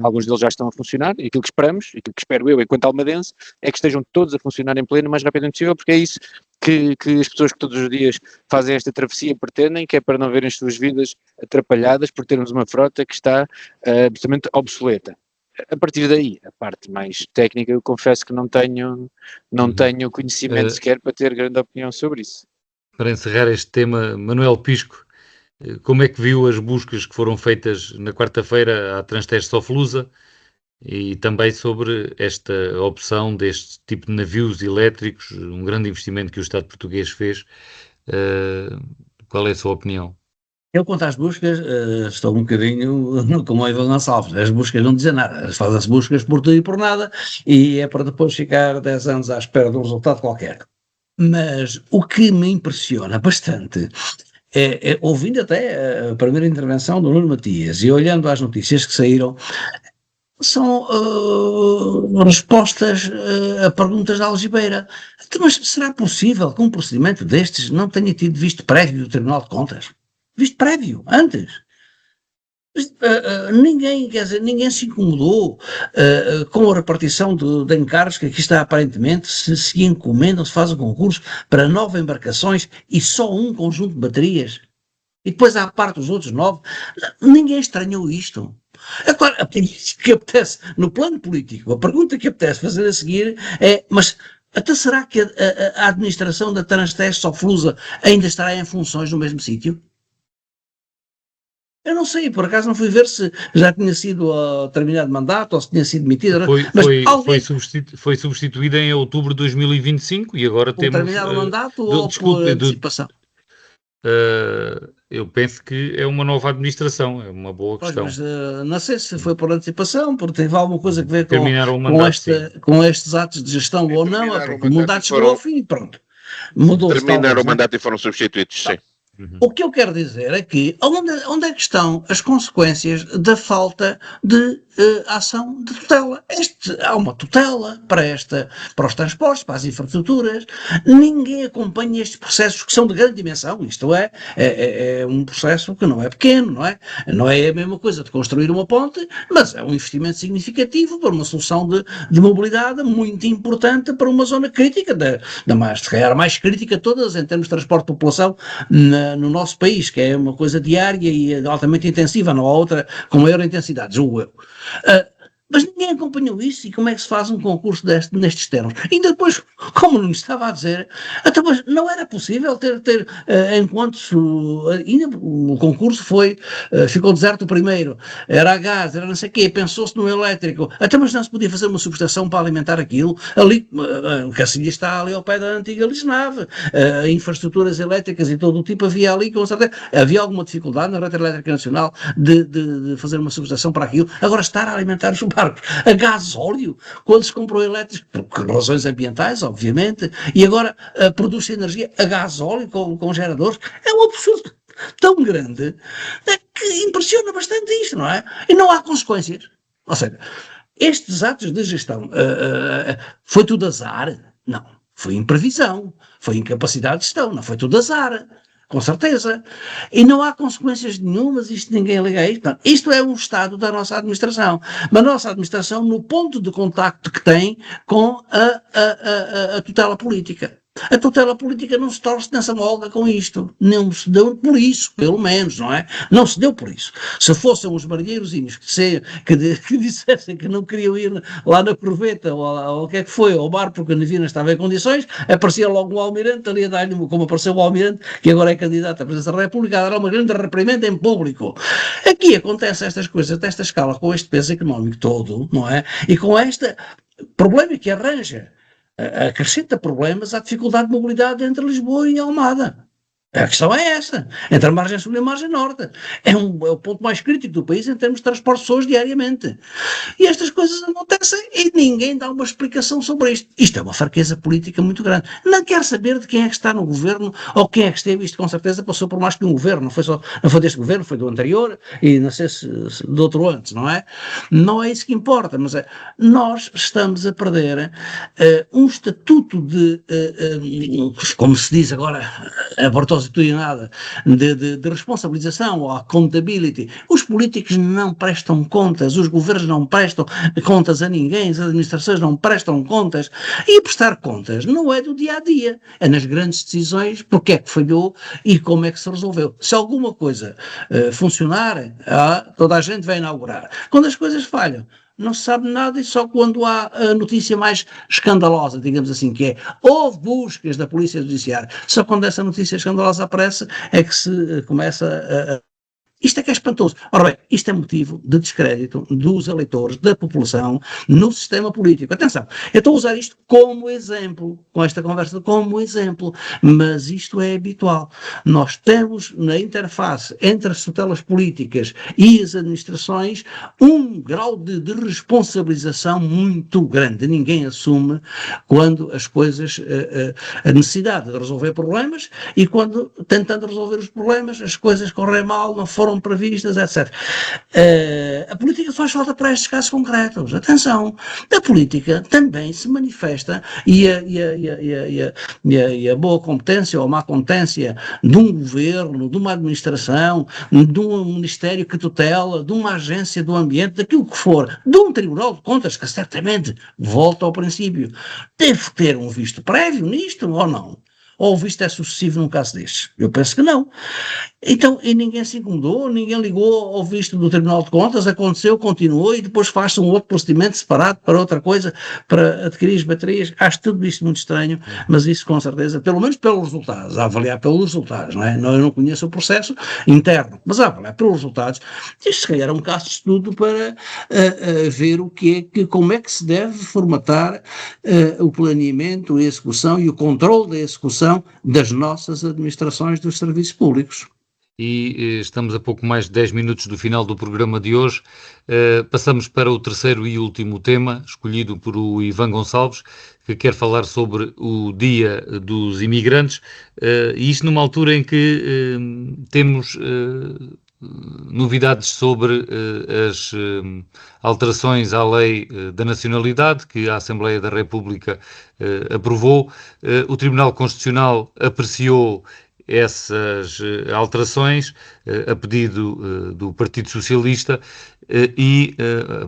alguns deles já estão a funcionar, e aquilo que esperamos, aquilo que espero eu enquanto almadense, é que estejam todos a funcionar em pleno o mais rapidamente possível, porque é isso que as pessoas que todos os dias fazem esta travessia pretendem, que é para não verem as suas vidas atrapalhadas por termos uma frota que está absolutamente obsoleta. A partir daí, a parte mais técnica, eu confesso que não tenho conhecimento sequer para ter grande opinião sobre isso. Para encerrar este tema, Manuel Pisco, Como é que viu as buscas que foram feitas na quarta-feira à Transteste Soflusa e também sobre esta opção deste tipo de navios elétricos, um grande investimento que o Estado português fez? Qual é a sua opinião? Eu, quanto às buscas, estou um bocadinho como o Ivan Gonçalves. As buscas não dizem nada, fazem-se buscas por tudo e por nada, e é para depois ficar 10 anos à espera de um resultado qualquer. Mas o que me impressiona bastante ouvindo até a primeira intervenção do Nuno Matias e olhando às notícias que saíram, são respostas a perguntas da algibeira. Então, mas será possível que um procedimento destes não tenha tido visto prévio do Tribunal de Contas? Visto prévio, antes? Ninguém, quer dizer, ninguém se incomodou com a repartição de encargos que aqui está aparentemente, se encomendam, se faz um concurso para 9 embarcações e só um conjunto de baterias, e depois à parte dos outros 9, ninguém estranhou isto. Agora, a pergunta que apetece, no plano político, a pergunta que apetece fazer a seguir é, mas até será que a administração da Transteste Soflusa ainda estará em funções no mesmo sítio? Eu não sei, por acaso não fui ver se já tinha sido terminado mandato ou se tinha sido demitido. Foi substituída em outubro de 2025 e agora temos... terminado o mandato ou por antecipação? Eu penso que é uma nova administração, é uma boa questão. Mas, não sei se foi por antecipação, porque teve alguma coisa a ver com estes atos de gestão ou não, porque o mandato chegou ao fim e pronto. Terminaram o mandato e foram substituídos, sim. O que eu quero dizer é que onde é que estão as consequências da falta de ação de tutela? Há uma tutela para os transportes, para as infraestruturas. Ninguém acompanha estes processos que são de grande dimensão. Isto é um processo que não é pequeno, não é? Não é a mesma coisa de construir uma ponte, mas é um investimento significativo para uma solução de mobilidade muito importante para uma zona crítica, se calhar mais crítica de todas em termos de transporte de população no nosso país, que é uma coisa diária e altamente intensiva, não há outra com maior intensidade, julgo eu. Mas ninguém acompanhou isso, e como é que se faz um concurso nestes termos? E depois, como não estava a dizer, até mas não era possível ter enquanto ainda o concurso ficou deserto o primeiro, era a gás, era não sei o quê, pensou-se no elétrico, até mas não se podia fazer uma subestação para alimentar aquilo, ali, o Cacilhas está ali ao pé da antiga Lisnave, infraestruturas elétricas e todo o tipo havia ali, com certeza, havia alguma dificuldade na rede elétrica nacional de fazer uma subestação para aquilo, agora estar a alimentar os barcos a gasóleo, quando se comprou elétrico, por razões ambientais, obviamente, e agora produz energia a gasóleo com geradores, é um absurdo tão grande que impressiona bastante isto, não é? E não há consequências. Ou seja, estes atos de gestão, foi tudo azar? Não. Foi imprevisão, foi incapacidade de gestão, não foi tudo azar. Com certeza. E não há consequências nenhumas, isto ninguém liga a isto. Não. Isto é um estado da nossa administração. Mas a nossa administração no ponto de contacto que tem com a tutela política. A tutela política não se torce nessa molga com isto. Não se deu por isso, pelo menos, não é? Não se deu por isso. Se fossem os marinheirozinhos que dissessem que não queriam ir lá na corveta ou o que é que foi, ao bar porque a navio não estava em condições, aparecia logo o almirante ali a dar-lhe, como apareceu o almirante, que agora é candidato à presidência da República, a dar uma grande reprimenda em público. Aqui acontecem estas coisas desta escala, com este peso económico todo, não é? E com este problema que arranja, acrescenta problemas à dificuldade de mobilidade entre Lisboa e Almada. A questão é essa, entre a margem sul e a margem norte. É o ponto mais crítico do país em termos de transporte de pessoas diariamente. E estas coisas acontecem e ninguém dá uma explicação sobre isto. Isto é uma fraqueza política muito grande. Não quer saber de quem é que está no governo ou quem é que esteve. Isto com certeza passou por mais que um governo. Não foi deste governo, foi do anterior e não sei se do outro antes, não é? Não é isso que importa, mas nós estamos a perder um estatuto de, como se diz agora, de responsabilização ou accountability. Os políticos não prestam contas, os governos não prestam contas a ninguém, as administrações não prestam contas, e prestar contas não é do dia a dia, é nas grandes decisões, porque é que falhou e como é que se resolveu. Se alguma coisa funcionar, toda a gente vai inaugurar. Quando as coisas falham, não se sabe nada e só quando há a notícia mais escandalosa, digamos assim, que é houve buscas da Polícia Judiciária, só quando essa notícia escandalosa aparece é que se começa a. Isto é que é espantoso. Ora bem, isto é motivo de descrédito dos eleitores, da população, no sistema político. Atenção, eu estou a usar isto como exemplo, com esta conversa como exemplo, mas isto é habitual. Nós temos na interface entre as tutelas políticas e as administrações um grau de responsabilização muito grande. Ninguém assume quando as coisas, a necessidade de resolver problemas e quando, tentando resolver os problemas, as coisas correm mal, não foram previstas, etc. A política faz falta para estes casos concretos. Atenção, a política também se manifesta e a boa competência ou a má competência de um governo, de uma administração, de um ministério que tutela, de uma agência do ambiente, daquilo que for, de um tribunal de contas que certamente, volta ao princípio, deve ter um visto prévio nisto ou não? Ou o visto é sucessivo num caso destes? Eu penso que não. Então, e ninguém se incomodou, ninguém ligou ao visto do Tribunal de Contas, aconteceu, continuou e depois faz-se um outro procedimento separado para outra coisa, para adquirir as baterias. Acho tudo isto muito estranho, mas isso com certeza, pelo menos pelos resultados, a avaliar pelos resultados, não é? Eu não conheço o processo interno, mas a avaliar pelos resultados, isto se calhar é um caso de estudo para ver como é que se deve formatar o planeamento, a execução e o controle da execução das nossas administrações dos serviços públicos. E estamos a pouco mais de 10 minutos do final do programa de hoje. Passamos para o terceiro e último tema, escolhido por o Ivan Gonçalves, que quer falar sobre o Dia dos Imigrantes, e isto numa altura em que temos novidades sobre as alterações à lei da nacionalidade que a Assembleia da República aprovou. O Tribunal Constitucional apreciou essas alterações a pedido do Partido Socialista e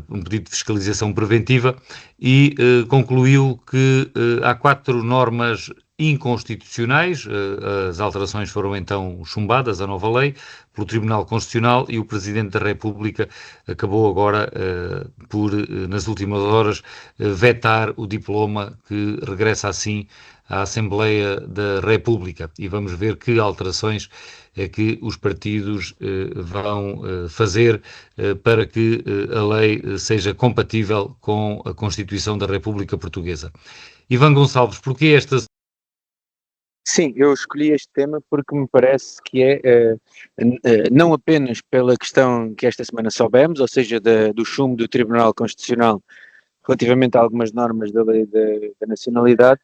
um pedido de fiscalização preventiva e concluiu que há 4 normas inconstitucionais. As alterações foram então chumbadas à nova lei pelo Tribunal Constitucional e o Presidente da República acabou agora por, nas últimas horas, vetar o diploma que regressa assim à Assembleia da República e vamos ver que alterações é que os partidos vão fazer para que a lei seja compatível com a Constituição da República Portuguesa. Ivan Gonçalves, porquê estas... Sim, eu escolhi este tema porque me parece que é, não apenas pela questão que esta semana soubemos, ou seja, do chumbo do Tribunal Constitucional relativamente a algumas normas da lei da nacionalidade,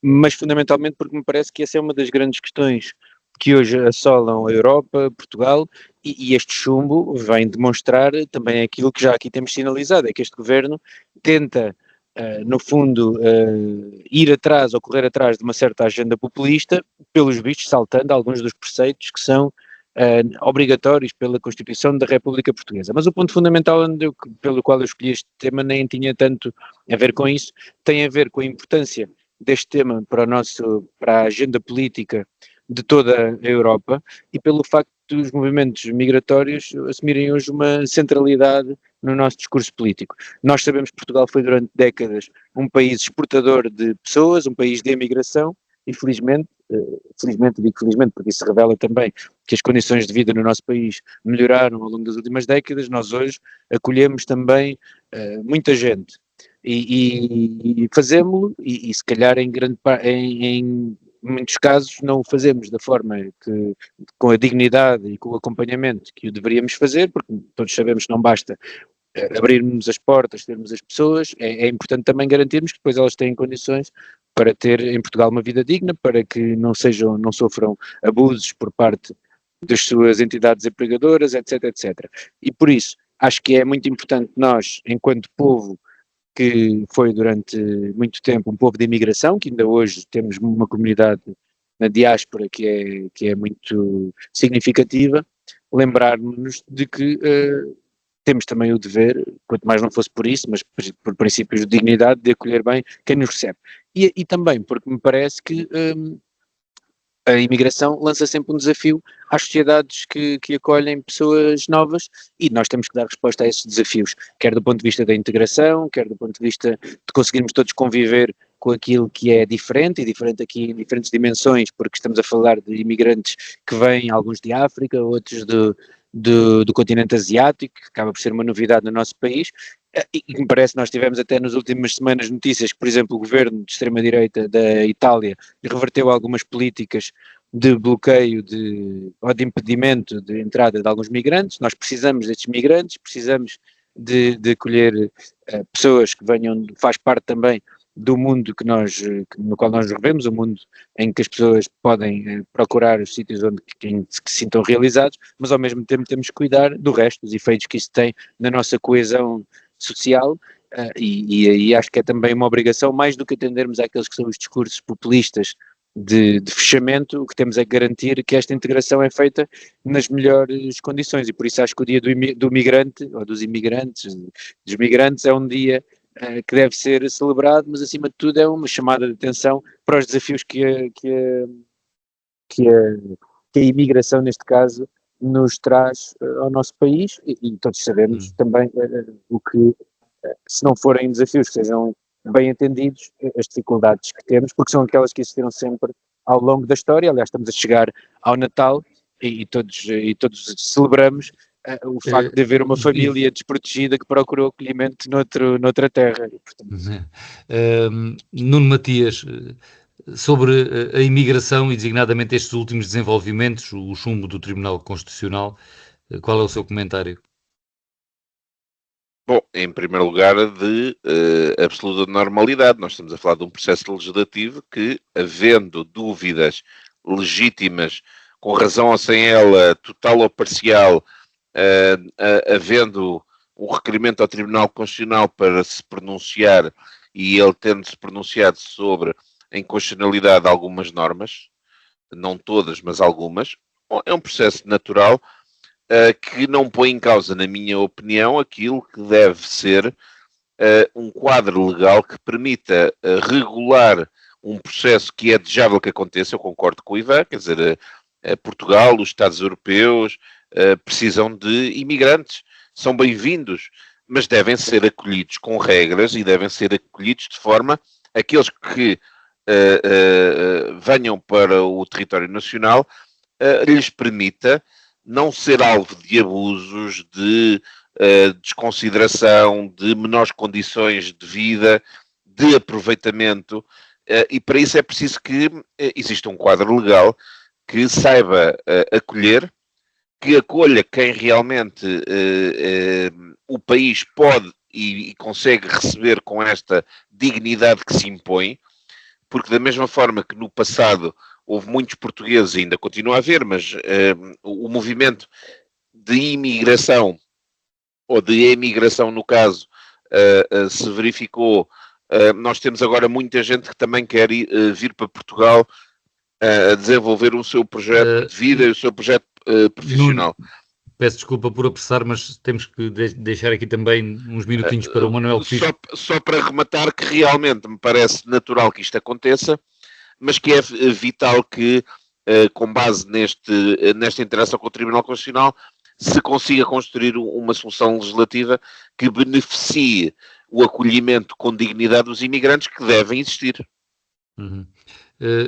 mas fundamentalmente porque me parece que essa é uma das grandes questões que hoje assolam a Europa, Portugal, e este chumbo vem demonstrar também aquilo que já aqui temos sinalizado, é que este governo tenta, no fundo, ir atrás ou correr atrás de uma certa agenda populista, pelos vistos saltando alguns dos preceitos que são obrigatórios pela Constituição da República Portuguesa. Mas o ponto fundamental pelo qual eu escolhi este tema nem tinha tanto a ver com isso, tem a ver com a importância deste tema para a agenda política de toda a Europa e pelo facto dos movimentos migratórios assumirem hoje uma centralidade no nosso discurso político. Nós sabemos que Portugal foi durante décadas um país exportador de pessoas, um país de imigração e felizmente digo felizmente porque isso revela também que as condições de vida no nosso país melhoraram ao longo das últimas décadas, nós hoje acolhemos também muita gente. E fazemos-lo, e se calhar em muitos casos não o fazemos da forma que, com a dignidade e com o acompanhamento que o deveríamos fazer, porque todos sabemos que não basta abrirmos as portas, termos as pessoas, é importante também garantirmos que depois elas têm condições para ter em Portugal uma vida digna, para que não sofram abusos por parte das suas entidades empregadoras, etc, etc. E por isso, acho que é muito importante nós, enquanto povo, que foi durante muito tempo um povo de imigração, que ainda hoje temos uma comunidade na diáspora que é muito significativa, lembrarmos de que temos também o dever, quanto mais não fosse por isso, mas por princípios de dignidade, de acolher bem quem nos recebe. E também porque me parece que a imigração lança sempre um desafio às sociedades que acolhem pessoas novas, e nós temos que dar resposta a esses desafios, quer do ponto de vista da integração, quer do ponto de vista de conseguirmos todos conviver com aquilo que é diferente, e diferente aqui em diferentes dimensões, porque estamos a falar de imigrantes que vêm, alguns de África, outros do continente asiático, que acaba por ser uma novidade no nosso país, e me parece que nós tivemos até nas últimas semanas notícias que, por exemplo, o governo de extrema-direita da Itália reverteu algumas políticas de bloqueio ou de impedimento de entrada de alguns migrantes. Nós precisamos destes migrantes, precisamos de acolher pessoas que venham, faz parte também do mundo no qual nós nos revemos, o mundo em que as pessoas podem procurar os sítios onde se sintam realizados, mas ao mesmo tempo temos que cuidar do resto, dos efeitos que isso tem na nossa coesão social, e aí acho que é também uma obrigação, mais do que atendermos àqueles que são os discursos populistas de fechamento, o que temos é garantir que esta integração é feita nas melhores condições, e por isso acho que o dia do migrante, ou dos imigrantes, dos migrantes, é um dia que deve ser celebrado, mas acima de tudo é uma chamada de atenção para os desafios que a imigração, neste caso, nos traz ao nosso país, e todos sabemos também o que, se não forem desafios que sejam bem entendidos, as dificuldades que temos, porque são aquelas que existiram sempre ao longo da história. Aliás, estamos a chegar ao Natal e todos celebramos o facto de haver uma família desprotegida que procurou acolhimento noutra terra. E, portanto... Nuno Matias, sobre a imigração e designadamente estes últimos desenvolvimentos, o chumbo do Tribunal Constitucional, qual é o seu comentário? Bom, em primeiro lugar, de absoluta normalidade. Nós estamos a falar de um processo legislativo que, havendo dúvidas legítimas, com razão ou sem ela, total ou parcial, havendo um requerimento ao Tribunal Constitucional para se pronunciar, e ele tendo-se pronunciado sobre a inconstitucionalidade de algumas normas, não todas, mas algumas, é um processo natural que não põe em causa, na minha opinião, aquilo que deve ser um quadro legal que permita regular um processo que é desejável que aconteça. Eu concordo com o Ivan, quer dizer, Portugal, os Estados europeus precisam de imigrantes, são bem-vindos, mas devem ser acolhidos com regras e devem ser acolhidos de forma a aqueles que venham para o território nacional lhes permita não ser alvo de abusos, de desconsideração, de menores condições de vida, de aproveitamento, e para isso é preciso que exista um quadro legal que saiba acolher, que acolha quem realmente o país pode e consegue receber com esta dignidade que se impõe, porque da mesma forma que no passado houve muitos portugueses, ainda continua a haver, mas o movimento de imigração, ou de emigração no caso, se verificou, nós temos agora muita gente que também quer vir para Portugal a desenvolver o seu projeto de vida e o seu projeto profissional. Peço desculpa por apressar, mas temos que deixar aqui também uns minutinhos para o Manuel Pisco. Só para rematar que realmente me parece natural que isto aconteça, mas que é vital que, com base nesta interação com o Tribunal Constitucional, se consiga construir uma solução legislativa que beneficie o acolhimento com dignidade dos imigrantes que devem existir. Uhum.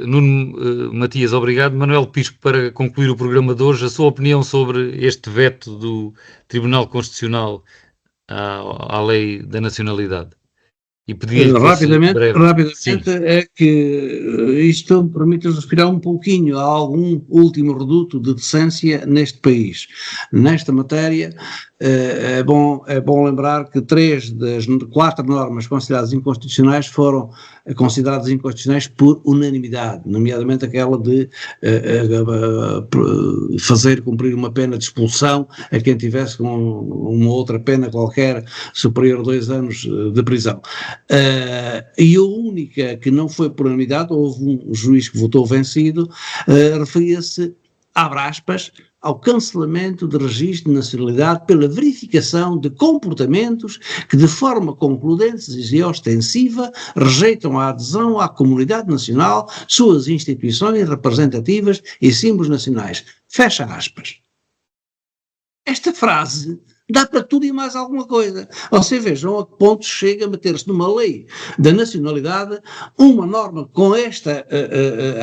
Nuno Matias, obrigado. Manuel Pisco, para concluir o programa de hoje, a sua opinião sobre este veto do Tribunal Constitucional à lei da nacionalidade? E pedir rapidamente é que isto permite-nos respirar um pouquinho a algum último reduto de decência neste país. Nesta matéria, é bom lembrar que 3 das 4 normas consideradas inconstitucionais foram consideradas inconstitucionais por unanimidade, nomeadamente aquela de fazer cumprir uma pena de expulsão a quem tivesse com uma outra pena qualquer superior a 2 anos de prisão. E a única que não foi por unanimidade, houve um juiz que votou vencido, referia-se, abre aspas, ao cancelamento de registro de nacionalidade pela verificação de comportamentos que de forma concludente e ostensiva rejeitam a adesão à comunidade nacional, suas instituições representativas e símbolos nacionais. Fecha aspas. Esta frase dá para tudo e mais alguma coisa. Vocês vejam a que ponto chega a meter-se numa lei da nacionalidade uma norma com esta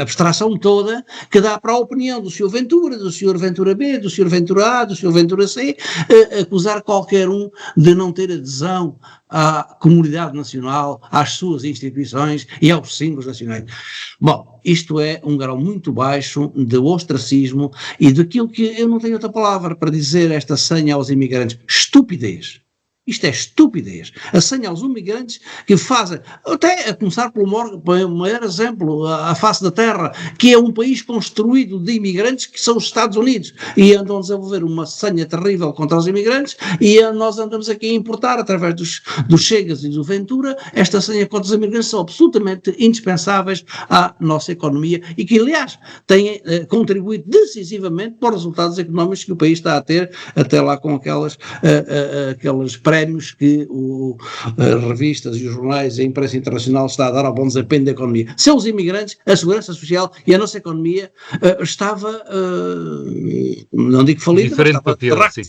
abstração toda que dá para a opinião do Sr. Ventura, do Sr. Ventura B, do Sr. Ventura A, do Sr. Ventura C, acusar qualquer um de não ter adesão à comunidade nacional, às suas instituições e aos símbolos nacionais. Bom, isto é um grau muito baixo de ostracismo e daquilo que eu não tenho outra palavra para dizer esta senha aos imigrantes. Estupidez. Isto é estupidez. A senha aos imigrantes que fazem, até a começar pelo maior exemplo, a face da terra, que é um país construído de imigrantes que são os Estados Unidos, e andam a desenvolver uma senha terrível contra os imigrantes, e nós andamos aqui a importar, através dos Chegas e do Ventura, esta senha contra os imigrantes são absolutamente indispensáveis à nossa economia, e que, aliás, têm contribuído decisivamente para os resultados económicos que o país está a ter, até lá com aquelas prémios que as revistas e os jornais e a imprensa internacional está a dar ao bom desempenho da economia. Sem os imigrantes, a segurança social e a nossa economia estava, não digo falida, diferente para pior, sim.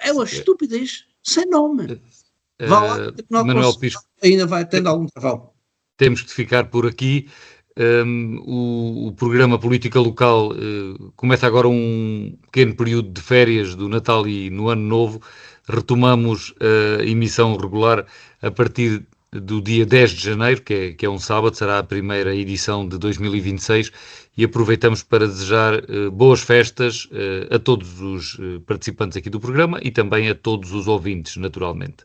É uma estupidez sem nome. Vá lá, Manuel Pisco, ainda vai tendo algum trabalho. Temos de ficar por aqui. O programa Política Local começa agora um pequeno período de férias do Natal e no Ano Novo. Retomamos a emissão regular a partir do dia 10 de janeiro, que é um sábado, será a primeira edição de 2026, e aproveitamos para desejar boas festas a todos os participantes aqui do programa e também a todos os ouvintes, naturalmente.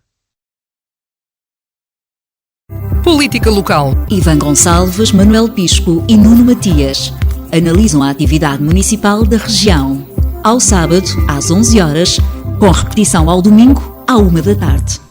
Política Local. Ivan Gonçalves, Manuel Pisco e Nuno Matias analisam a atividade municipal da região. Ao sábado, às 11 horas, com repetição ao domingo, à 1 da tarde.